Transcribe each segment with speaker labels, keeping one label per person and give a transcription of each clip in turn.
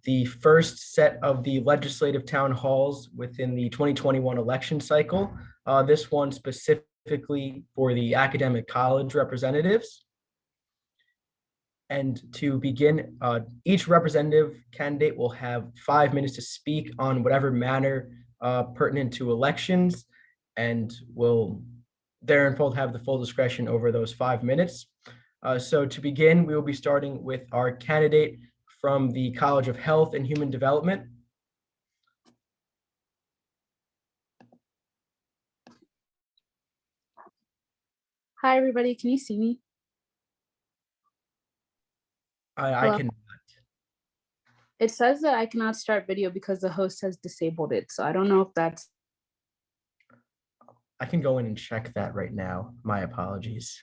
Speaker 1: the first set of the legislative town halls within the 2021 election cycle. This one specifically for the academic college representatives. And to begin, each representative candidate will have 5 minutes to speak on whatever matter pertinent to elections, and will therein have the full discretion over those 5 minutes. So to begin, we will be starting with our candidate from the College of Health and Human Development.
Speaker 2: Hi, everybody. Can you see me?
Speaker 1: I can.
Speaker 2: It says that I cannot start video because the host has disabled it. So I don't know if that's.
Speaker 1: I can go in and check that right now. My apologies.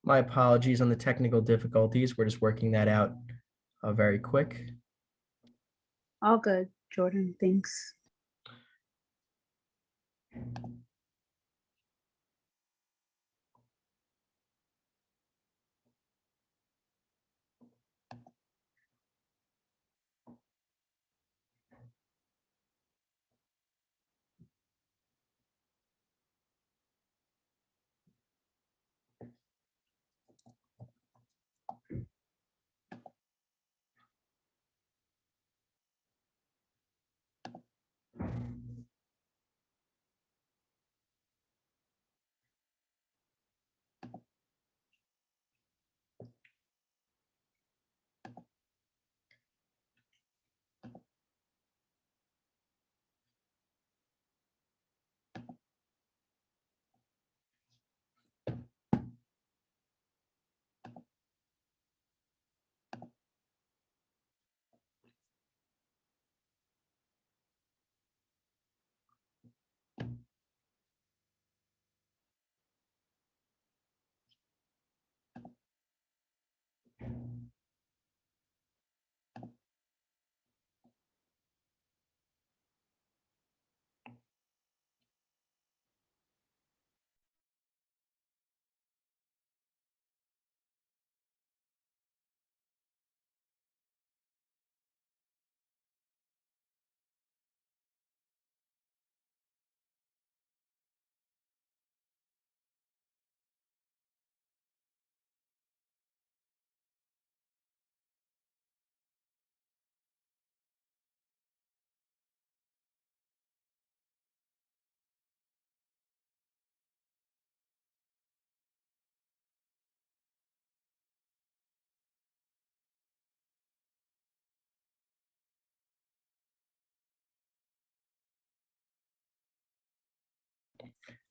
Speaker 1: My apologies on the technical difficulties. We're just working that out very quick.
Speaker 2: All good, Jordan. Thanks.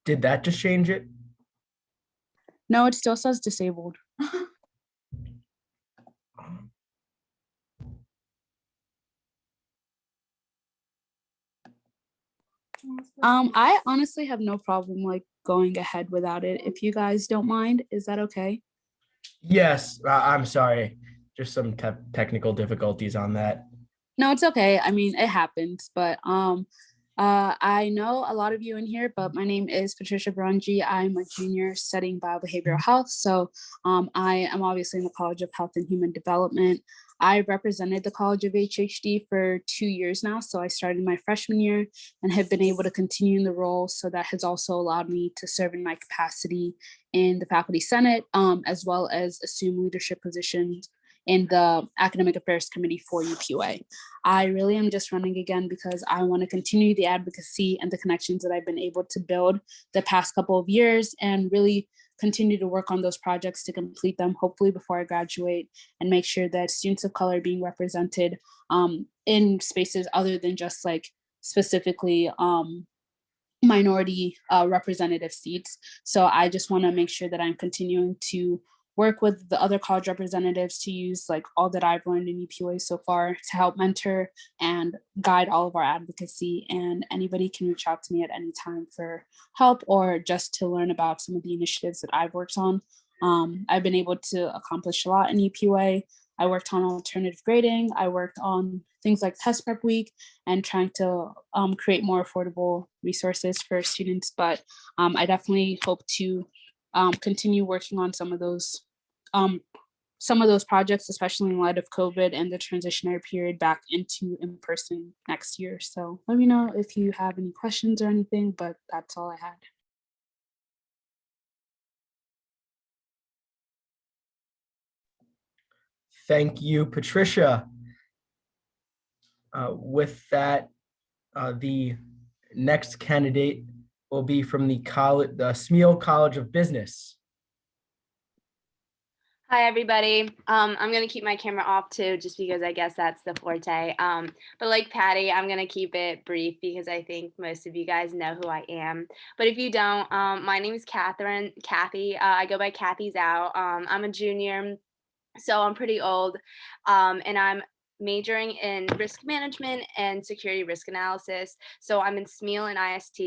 Speaker 1: Did that just change it?
Speaker 2: No, it still says disabled. I honestly have no problem like going ahead without it. If you guys don't mind, is that okay?
Speaker 1: Yes, I'm sorry. Just some technical difficulties on that.
Speaker 2: No, it's okay. I mean, it happens, but I know a lot of you in here, but my name is Patricia Branji. I'm a junior studying biobehavioral health. So I am obviously in the College of Health and Human Development. I represented the College of HHD for 2 years now. So I started my freshman year and have been able to continue in the role. So that has also allowed me to serve in my capacity in the Faculty Senate, as well as assume leadership positions in the Academic Affairs Committee for UPUA. I really am just running again because I want to continue the advocacy and the connections that I've been able to build the past couple of years and really continue to work on those projects to complete them, hopefully before I graduate, and make sure that students of color are being represented in spaces other than just like specifically minority representative seats. So I just want to make sure that I'm continuing to work with the other college representatives to use like all that I've learned in UPUA so far to help mentor and guide all of our advocacy. And anybody can reach out to me at any time for help or just to learn about some of the initiatives that I've worked on. I've been able to accomplish a lot in UPUA. I worked on alternative grading. I worked on things like test prep week and trying to create more affordable resources for students. But I definitely hope to continue working on some of those projects, especially in light of COVID and the transitionary period back into in-person next year. So let me know if you have any questions or anything, but that's all I had.
Speaker 1: Thank you, Patricia. With that, the next candidate will be from the Smeal College of Business.
Speaker 3: Hi, everybody. I'm going to keep my camera off too, just because I guess that's the forte. But like Patty, I'm going to keep it brief because I think most of you guys know who I am. But if you don't, my name is Katherine Kathy. I go by Kathy's Out. I'm a junior, so I'm pretty old, and I'm majoring in risk management and security risk analysis. So I'm in SMEAL and IST.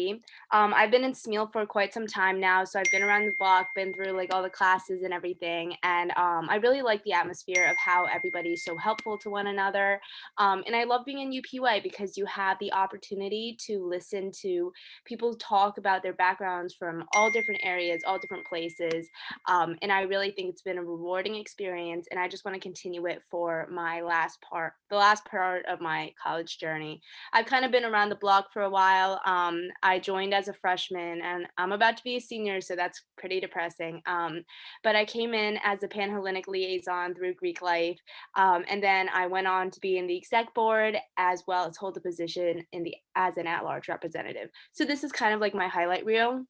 Speaker 3: I've been in SMEAL for quite some time now, so I've been around the block, been through like all the classes and everything, and I really like the atmosphere of how everybody's so helpful to one another. And I love being in UPUA because you have the opportunity to listen to people talk about their backgrounds from all different areas, all different places, and I really think it's been a rewarding experience, and I just want to continue it for the last part of my college journey. I've kind of been around the block for a while. I joined as a freshman, and I'm about to be a senior, so that's pretty depressing. But I came in as a Panhellenic liaison through Greek life, and then I went on to be in the exec board as well as hold the position as an at-large representative. So this is kind of like my highlight reel.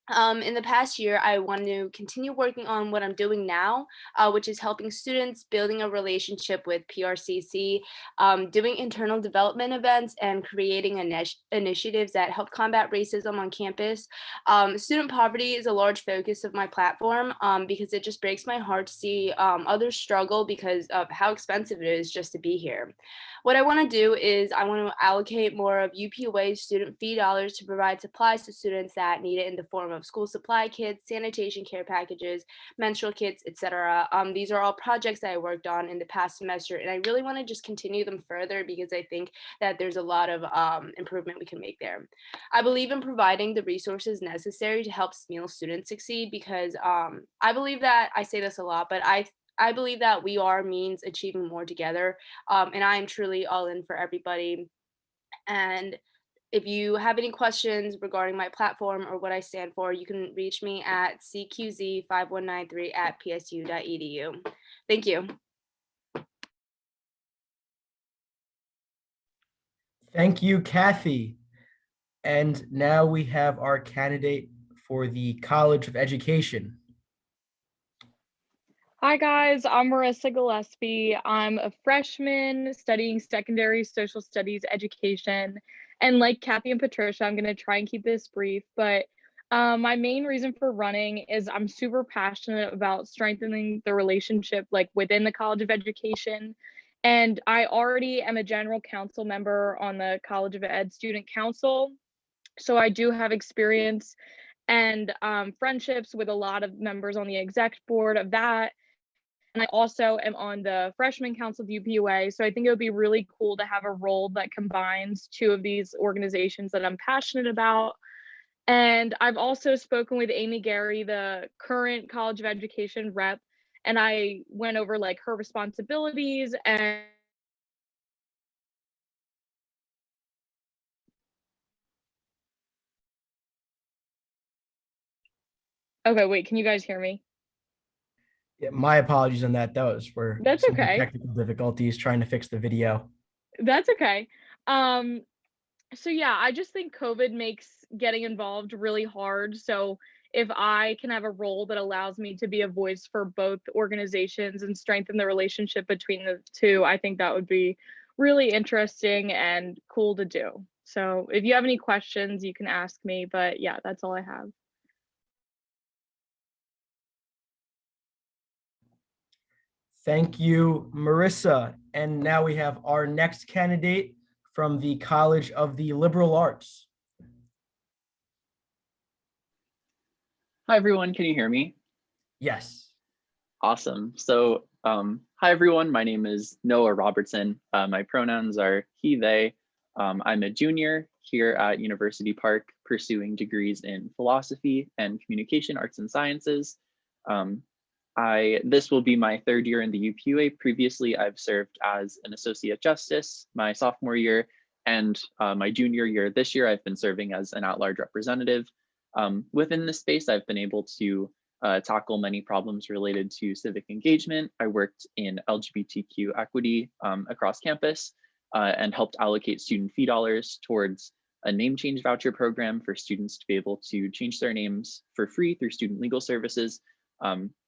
Speaker 3: In the past year, I want to continue working on what I'm doing now, which is helping students, building a relationship with PRCC, doing internal development events, and creating initiatives that help combat racism on campus. Student poverty is a large focus of my platform because it just breaks my heart to see others struggle because of how expensive it is just to be here. What I want to do is I want to allocate more of UPUA student fee dollars to provide supplies to students that need it in the form of school supply kits, sanitation care packages, menstrual kits, etc. These are all projects that I worked on in the past semester, and I really want to just continue them further because I think that there's a lot of improvement we can make there. I believe in providing the resources necessary to help SMEAL students succeed because I believe that, I say this a lot, but I believe that we are means achieving more together, and I am truly all in for everybody. And if you have any questions regarding my platform or what I stand for, you can reach me at cqz5193@psu.edu. Thank you.
Speaker 1: Thank you, Kathy. And now we have our candidate for the College of Education.
Speaker 4: Hi guys, I'm Marissa Gillespie. I'm a freshman studying secondary social studies education. And like Kathy and Patricia, I'm gonna try and keep this brief, but my main reason for running is I'm super passionate about strengthening the relationship like within the College of Education. And I already am a general council member on the College of Ed Student Council. So I do have experience and friendships with a lot of members on the exec board of that. And I also am on the freshman council of UPUA. So I think it would be really cool to have a role that combines two of these organizations that I'm passionate about. And I've also spoken with Amy Gary, the current College of Education rep, and I went over like her responsibilities and okay, wait, can you guys hear me?
Speaker 1: Yeah, my apologies on that. Those were
Speaker 4: That's
Speaker 1: some
Speaker 4: okay.
Speaker 1: technical difficulties trying to fix the video.
Speaker 4: That's okay. So yeah, I just think COVID makes getting involved really hard. So if I can have a role that allows me to be a voice for both organizations and strengthen the relationship between the two, I think that would be really interesting and cool to do. So if you have any questions, you can ask me, but yeah, that's all I have.
Speaker 1: Thank you, Marissa. And now we have our next candidate from the College of the Liberal Arts.
Speaker 5: Hi, everyone. Can you hear me?
Speaker 1: Yes.
Speaker 5: Awesome. So, hi, everyone. My name is Noah Robertson. My pronouns are he, they. I'm a junior here at University Park pursuing degrees in philosophy and communication arts and sciences. This will be my third year in the UPUA. Previously, I've served as an associate justice my sophomore year, and my junior year this year, I've been serving as an at-large representative. Within this space, I've been able to tackle many problems related to civic engagement. I worked in LGBTQ equity across campus and helped allocate student fee dollars towards a name change voucher program for students to be able to change their names for free through student legal services,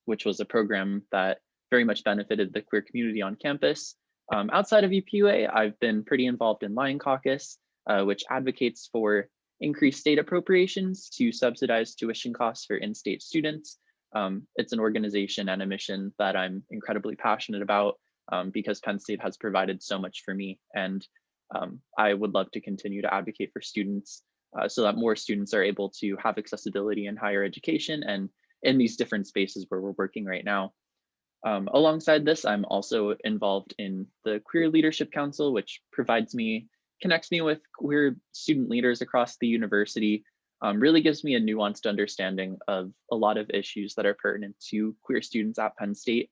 Speaker 5: which was a program that very much benefited the queer community on campus. Outside of UPUA, I've been pretty involved in Lion Caucus, which advocates for increased state appropriations to subsidize tuition costs for in-state students. It's an organization and a mission that I'm incredibly passionate about because Penn State has provided so much for me. And I would love to continue to advocate for students so that more students are able to have accessibility in higher education and in these different spaces where we're working right now. Alongside this, I'm also involved in the Queer Leadership Council, which connects me with queer student leaders across the university, really gives me a nuanced understanding of a lot of issues that are pertinent to queer students at Penn State.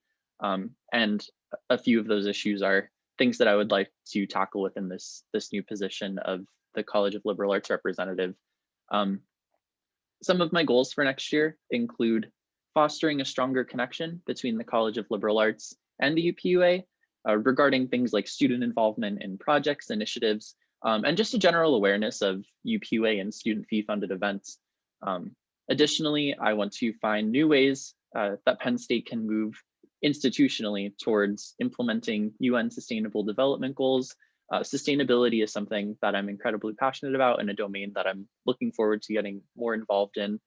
Speaker 5: And a few of those issues are things that I would like to tackle within this new position of the College of Liberal Arts representative. Some of my goals for next year include fostering a stronger connection between the College of Liberal Arts and the UPUA regarding things like student involvement in projects, initiatives, and just a general awareness of UPUA and student fee funded events. Additionally, I want to find new ways that Penn State can move institutionally towards implementing UN Sustainable Development Goals. Sustainability is something that I'm incredibly passionate about and a domain that I'm looking forward to getting more involved in.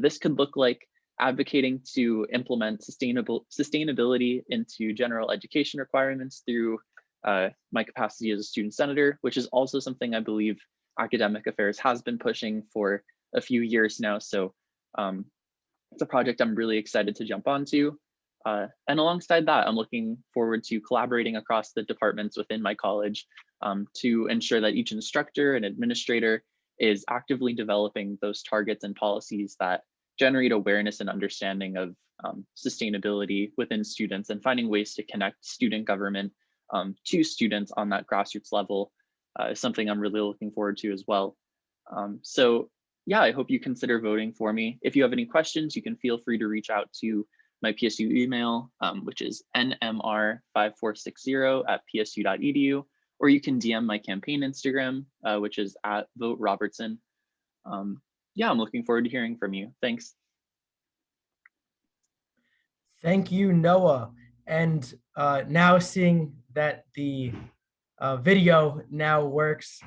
Speaker 5: This could look like advocating to implement sustainability into general education requirements through my capacity as a student senator, which is also something I believe academic affairs has been pushing for a few years now. So it's a project I'm really excited to jump onto. And alongside that, I'm looking forward to collaborating across the departments within my college to ensure that each instructor and administrator is actively developing those targets and policies that generate awareness and understanding of sustainability within students and finding ways to connect student government to students on that grassroots level is something I'm really looking forward to as well. So yeah, I hope you consider voting for me. If you have any questions, you can feel free to reach out to my PSU email, which is nmr5460@psu.edu, or you can DM my campaign Instagram, which is @voterobertson. Yeah, I'm looking forward to hearing from you. Thanks.
Speaker 1: Thank you, Noah. And now seeing that the video now works,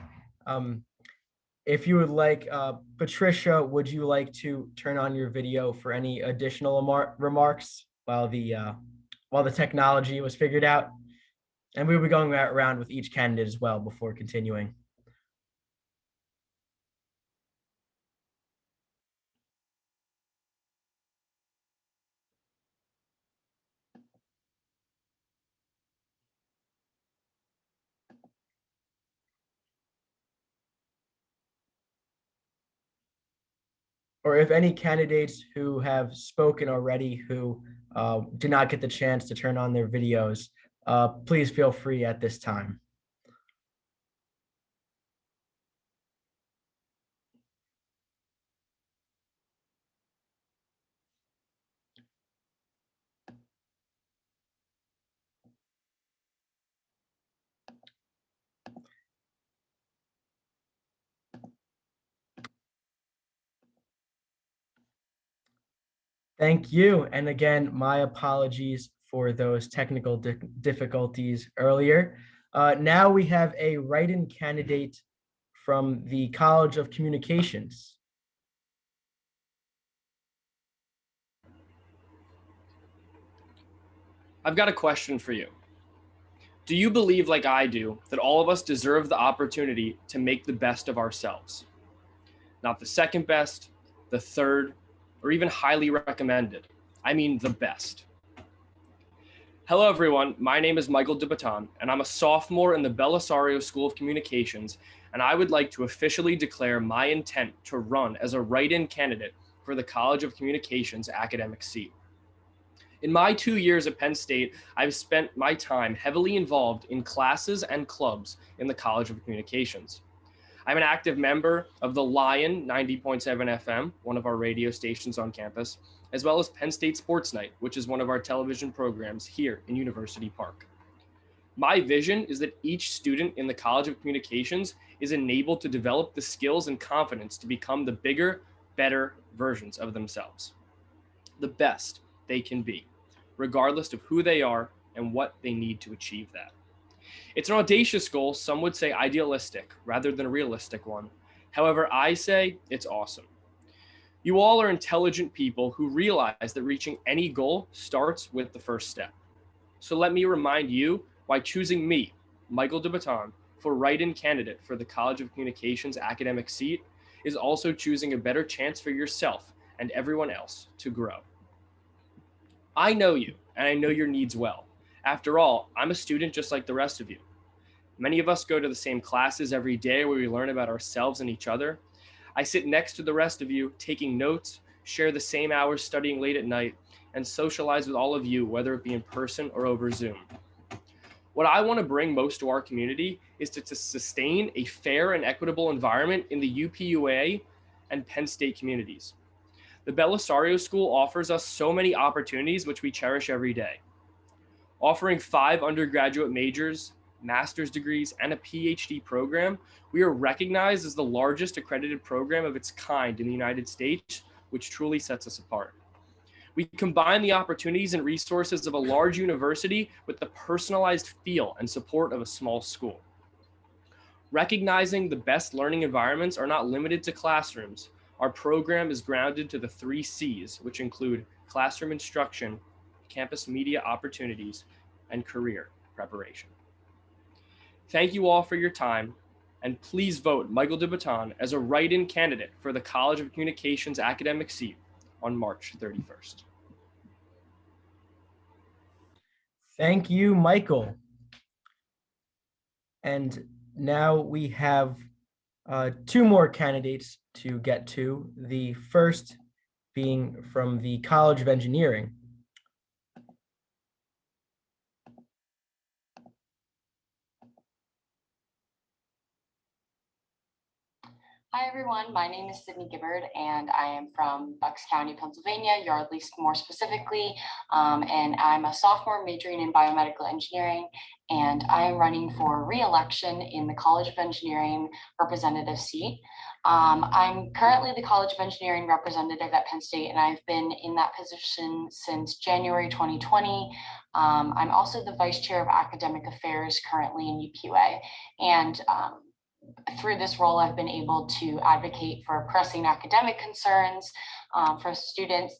Speaker 1: if you would like, Patricia, would you like to turn on your video for any additional remarks while the technology was figured out? And we'll be going around with each candidate as well before continuing. Or if any candidates who have spoken already who did not get the chance to turn on their videos, please feel free at this time. Thank you. And again, my apologies for those technical difficulties earlier. Now we have a write-in candidate from the College of Communications?
Speaker 6: I've got a question for you. Do you believe, like I do, that all of us deserve the opportunity to make the best of ourselves? Not the second best, the third, or even highly recommended. I mean the best. Hello everyone, my name is Michael Dubato, and I'm a sophomore in the Belisario School of Communications, and I would like to officially declare my intent to run as a write-in candidate for the College of Communications academic seat. In my 2 years at Penn State, I've spent my time heavily involved in classes and clubs in the College of Communications. I'm an active member of the Lion 90.7 FM, one of our radio stations on campus, as well as Penn State Sports Night, which is one of our television programs here in University Park. My vision is that each student in the College of Communications is enabled to develop the skills and confidence to become the bigger, better versions of themselves, the best they can be, regardless of who they are and what they need to achieve that. It's an audacious goal, some would say idealistic, rather than a realistic one. However, I say it's awesome. You all are intelligent people who realize that reaching any goal starts with the first step. So let me remind you why choosing me, Michael Dubato, for write-in candidate for the College of Communications academic seat is also choosing a better chance for yourself and everyone else to grow. I know you, and I know your needs well. After all, I'm a student just like the rest of you. Many of us go to the same classes every day where we learn about ourselves and each other. I sit next to the rest of you, taking notes, share the same hours studying late at night, and socialize with all of you, whether it be in person or over Zoom. What I want to bring most to our community is to sustain a fair and equitable environment in the UPUA and Penn State communities. The Belisario School offers us so many opportunities which we cherish every day. Offering 5 undergraduate majors, master's degrees, and a PhD program, we are recognized as the largest accredited program of its kind in the United States, which truly sets us apart. We combine the opportunities and resources of a large university with the personalized feel and support of a small school. Recognizing the best learning environments are not limited to classrooms. Our program is grounded to the 3 C's, which include classroom instruction, campus media opportunities, and career preparation. Thank you all for your time, and please vote Michael Dubato as a write-in candidate for the College of Communications academic seat on March 31st.
Speaker 1: Thank you, Michael. And now we have 2 more candidates to get to, the first being from the College of Engineering.
Speaker 7: Hi everyone, my name is Sydney Gibbard and I am from Bucks County, Pennsylvania, Yardley more specifically, and I'm a sophomore majoring in biomedical engineering, and I am running for re-election in the College of Engineering representative seat. I'm currently the College of Engineering representative at Penn State, and I've been in that position since January 2020. I'm also the Vice Chair of Academic Affairs currently in UPUA, and through this role, I've been able to advocate for pressing academic concerns for students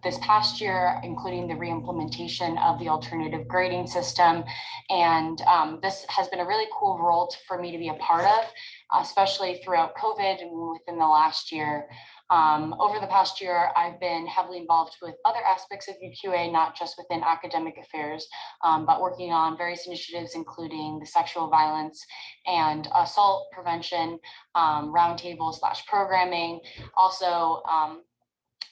Speaker 7: this past year, including the reimplementation of the alternative grading system. And this has been a really cool role for me to be a part of, especially throughout COVID and within the last year. Over the past year, I've been heavily involved with other aspects of UPUA, not just within academic affairs, but working on various initiatives, including the sexual violence and assault prevention, roundtable / programming, also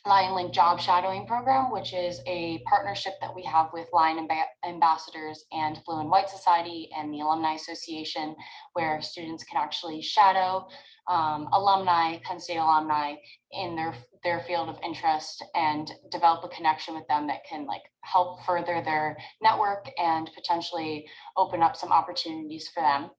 Speaker 7: Lion Link Job Shadowing Program, which is a partnership that we have with Lion Ambassadors and Blue and White Society and the Alumni Association, where students can actually shadow alumni, Penn State alumni in their field of interest and develop a connection with them that can like help further their network and potentially open up some opportunities for them.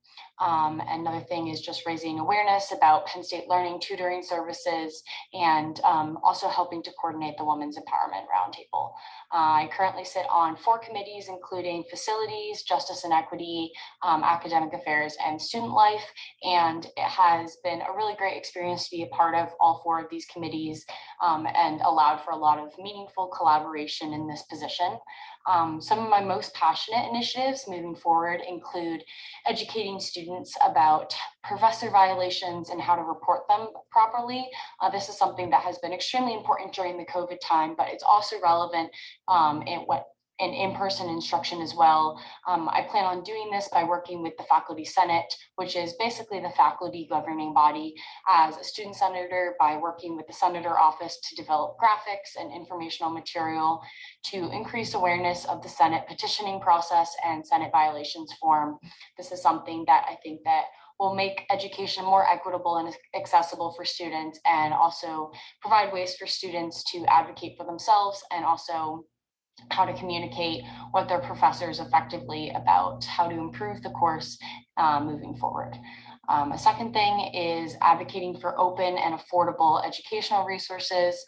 Speaker 7: Another thing is just raising awareness about Penn State Learning tutoring services and also helping to coordinate the Women's Empowerment Roundtable. I currently sit on 4 committees, including facilities, justice and equity, academic affairs, and student life. And it has been a really great experience to be a part of all 4 of these committees and allowed for a lot of meaningful collaboration in this position. Some of my most passionate initiatives moving forward include educating students about professor violations and how to report them properly. This is something that has been extremely important during the COVID time, but it's also relevant in in-person instruction as well. I plan on doing this by working with the Faculty Senate, which is basically the faculty governing body, as a student senator, by working with the senator office to develop graphics and informational material to increase awareness of the Senate petitioning process and Senate violations form. This is something that I think that will make education more equitable and accessible for students, and also provide ways for students to advocate for themselves, and also how to communicate with their professors effectively about how to improve the course moving forward. A second thing is advocating for open and affordable educational resources.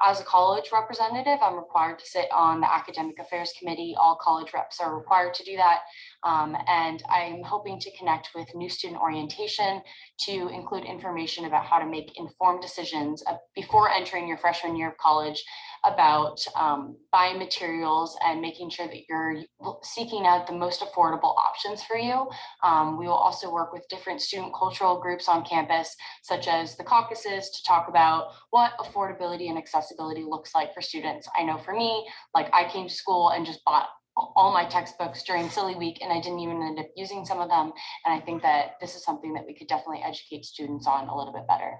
Speaker 7: As a college representative, I'm required to sit on the Academic Affairs Committee. All college reps are required to do that. And I'm hoping to connect with new student orientation to include information about how to make informed decisions before entering your freshman year of college about buying materials and making sure that you're seeking out the most affordable options for you. We will also work with different student cultural groups on campus, such as the caucuses, to talk about what affordability and accessibility looks like for students. I know for me, like I came to school and just bought all my textbooks during Silly Week, and I didn't even end up using some of them. And I think that this is something that we could definitely educate students on a little bit better.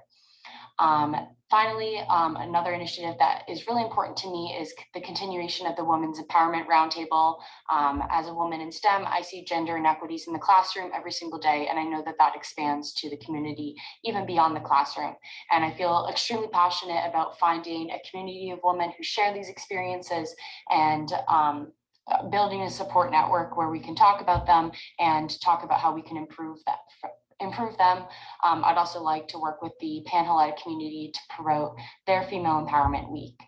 Speaker 7: Finally, another initiative that is really important to me is the continuation of the Women's Empowerment Roundtable. As a woman in STEM, I see gender inequities in the classroom every single day, and I know that that expands to the community, even beyond the classroom. And I feel extremely passionate about finding a community of women who share these experiences and building a support network where we can talk about them and talk about how we can improve them. I'd also like to work with the Panhellenic community to promote their Female Empowerment Week.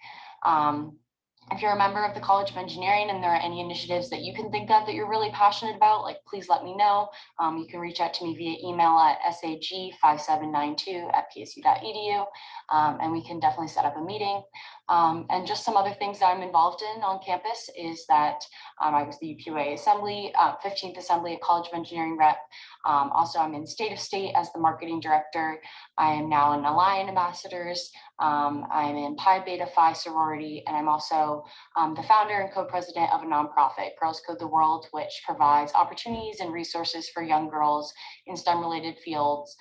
Speaker 7: If you're a member of the College of Engineering and there are any initiatives that you can think of that you're really passionate about, like, please let me know. You can reach out to me via email at sag5792@psu.edu, and we can definitely set up a meeting. And just some other things that I'm involved in on campus is that I was the UPUA Assembly, 15th Assembly at College of Engineering rep. Also, I'm in State of State as the marketing director. I am now in Alliant Ambassadors. I'm in Pi Beta Phi sorority, and I'm also the founder and co-president of a nonprofit, Girls Code the World, which provides opportunities and resources for young girls in STEM-related fields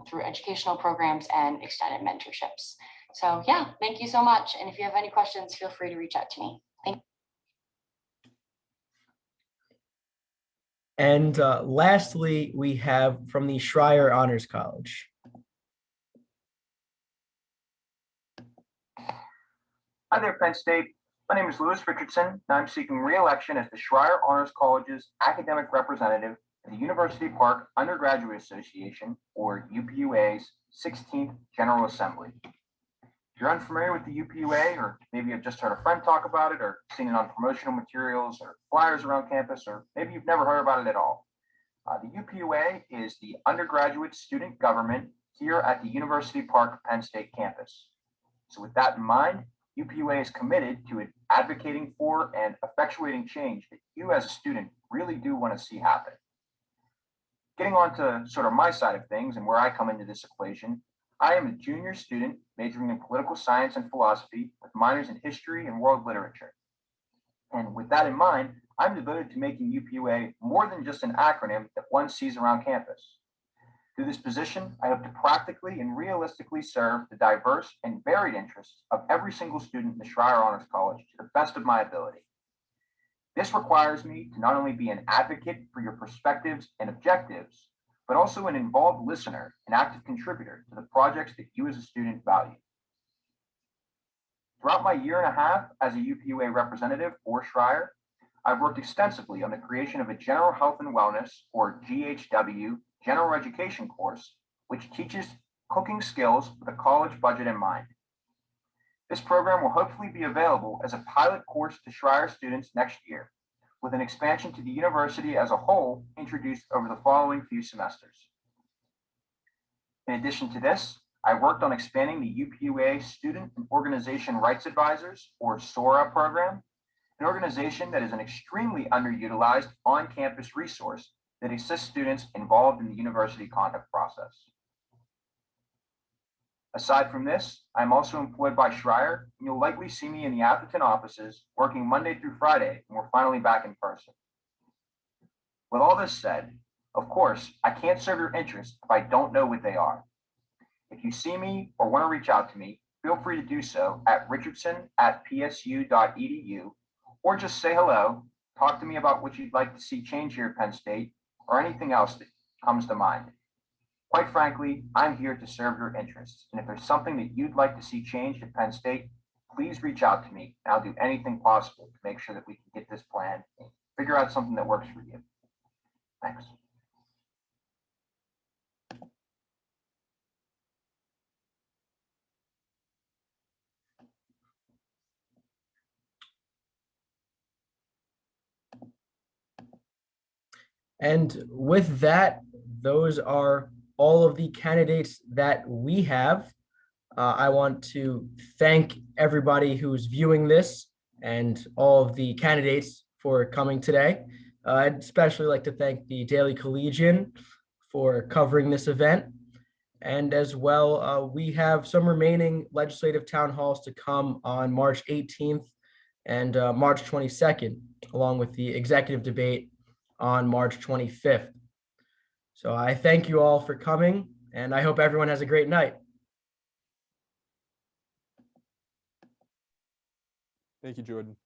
Speaker 7: through educational programs and extended mentorships. So yeah, thank you so much. And if you have any questions, feel free to reach out to me. Thank you.
Speaker 1: And lastly, we have from the Schreier Honors College.
Speaker 8: Hi there, Penn State. My name is Louis Richardson, and I'm seeking re-election as the Schreier Honors College's academic representative at the University Park Undergraduate Association, or UPUA's 16th General Assembly. If you're unfamiliar with the UPUA, or maybe you've just heard a friend talk about it, or seen it on promotional materials or flyers around campus, or maybe you've never heard about it at all. The UPUA is the undergraduate student government here at the University Park Penn State campus. So with that in mind, UPUA is committed to advocating for and effectuating change that you as a student really do want to see happen. Getting on to sort of my side of things and where I come into this equation, I am a junior student majoring in political science and philosophy with minors in history and world literature. And with that in mind, I'm devoted to making UPUA more than just an acronym that one sees around campus. Through this position, I hope to practically and realistically serve the diverse and varied interests of every single student in the Schreier Honors College to the best of my ability. This requires me to not only be an advocate for your perspectives and objectives, but but also an involved listener and active contributor to the projects that you as a student value. Throughout my year and a half as a UPUA representative for Schreier, I've worked extensively on the creation of a General Health and Wellness, or GHW, general education course, which teaches cooking skills with a college budget in mind. This program will hopefully be available as a pilot course to Schreier students next year, with an expansion to the university as a whole introduced over the following few semesters. In addition to this, I worked on expanding the UPUA Student and Organization Rights Advisors, or SORA program, an organization that is an extremely underutilized on-campus resource that assists students involved in the university conduct process. Aside from this, I'm also employed by Schreier, and you'll likely see me in the Atherton offices working Monday through Friday when we're finally back in person. With all this said, of course, I can't serve your interests if I don't know what they are. If you see me or want to reach out to me, feel free to do so at richardson@psu.edu, or just say hello, talk to me about what you'd like to see change here at Penn State, or anything else that comes to mind. Quite frankly, I'm here to serve your interests, and if there's something that you'd like to see changed at Penn State, please reach out to me, and I'll do anything possible to make sure that we can get this plan and figure out something that works for you. Thanks.
Speaker 1: And with that, those are all of the candidates that we have. I want to thank everybody who's viewing this and all of the candidates for coming today. I'd especially like to thank the Daily Collegian for covering this event. And as well, we have some remaining legislative town halls to come on March 18th and March 22nd, along with the executive debate on March 25th. So I thank you all for coming, and I hope everyone has a great night.
Speaker 9: Thank you, Jordan.